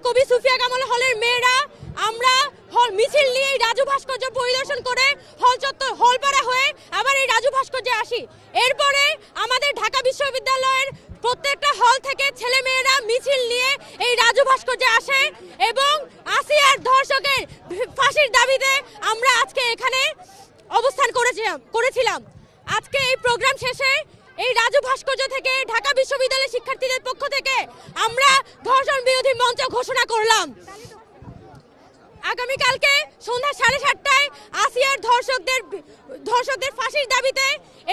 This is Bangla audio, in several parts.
কবি সুফিয়া কামাল হলের মেয়েরা আমরা হল মিছিল নিয়ে রাজু ভাস্কর্য পরিদর্শন করে হল চত্বর হলপাড়া হয়ে আবার এই রাজু ভাস্কর্যে আসি। এরপরে আমাদের ঢাকা বিশ্ববিদ্যালয়ের প্রত্যেকটা হল থেকে ছেলে মেয়েরা মিছিল নিয়ে এই রাজু ভাস্কর্যে আসে এবং আসিয়ার ধর্ষকের ফাঁসির দাবিতে আমরা আজকে এখানে অবস্থান করেছিলাম। আজকে এই প্রোগ্রাম শেষে এই রাজু ভাস্কর্য থেকে ঢাকা বিশ্ববিদ্যালয়ের শিক্ষার্থীদের পক্ষ থেকে আমরা ধর্ষণ বিরোধী মঞ্চ ঘোষণা করলাম। আগামীকালকে সন্ধ্যা 7:30টায় আসিয়ার ধর্ষকদের ফাঁসির দাবিতে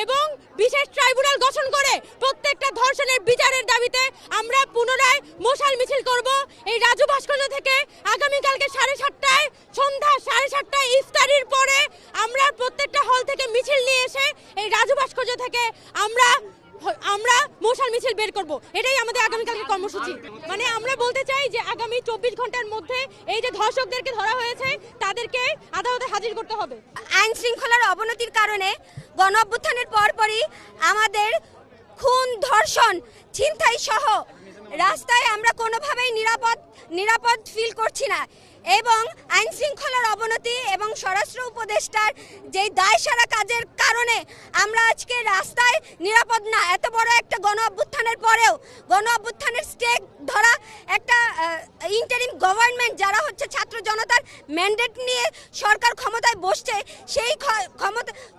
এবং বিশেষ ট্রাইব্যুনাল গঠন করে প্রত্যেকটা ধর্ষণের বিচারের দাবিতে আমরা পুনরায় মশাল মিছিল করব এই রাজু ভাস্কর্য থেকে। আগামীকালকে 7:30টায় সন্ধ্যা 7:30টায় ইফতারির পরে আমরা প্রত্যেকটা হল থেকে মিছিল নিয়ে এসে এই রাজু ভাস্কর্য থেকে আমরা মশাল মিছিল বের করব। এটাই আমাদের আগামীকালকে কর্মসূচি। মানে আমরা বলতে চাই যে আগামী 24 ঘন্টার মধ্যে এই যে ধর্ষকদেরকে ধরা হয়েছে তাদেরকে আদালতে হাজির করতে হবে। আইন শৃঙ্খলার অবনতির কারণে গণ অভ্যুত্থানের পরপরই আমাদের খুন, ধর্ষণ, ছিনতাই সহ রাস্তায় আমরা কোনোভাবেই নিরাপদ ফিল করছি না এবং আইন শৃঙ্খলার অবনতি এবং স্বরাষ্ট্র উপদেষ্টার যেই দায়সারা কাজের কারণে আমরা আজকে রাস্তায় নিরাপদ না। এত বড় একটা গণ অভ্যুত্থানের পরেও গণ অভ্যুত্থানের স্টেক ধরা একটা ইন্টারিম গভর্নমেন্ট যারা হচ্ছে ছাত্র জনতার ম্যান্ডেট নিয়ে সরকার ক্ষমতায় বসছে, সেই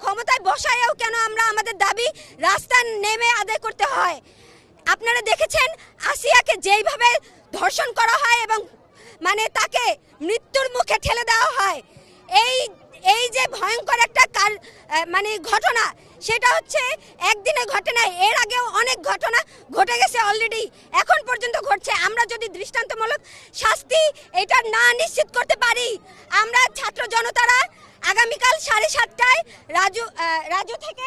ক্ষমতায় বসায়ও কেন আমরা আমাদের দাবি রাস্তা নেমে আদায় করতে হয়। আপনারা দেখেছেন আসিয়াকে যেইভাবে ধর্ষণ করা হয় এবং মানে তাকে মৃত্যুর মুখে ঠেলে দেওয়া হয়, এই যে ভয়ঙ্কর একটা মানে ঘটনা, সেটা হচ্ছে একদিনে ঘটে নাই, এর আগেও অনেক ঘটনা ঘটে গেছে অলরেডি, এখন পর্যন্ত ঘটছে। আমরা যদি দৃষ্টান্তমূলক শাস্তি এটা না নিশ্চিত করতে পারি, আমরা ছাত্র জনতারা আগামীকাল 7:30টায় রাজু থেকে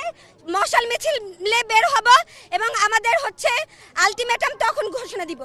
মশাল মিছিল বের হব এবং আমাদের হচ্ছে আলটিমেটাম তখন ঘোষণা দিব।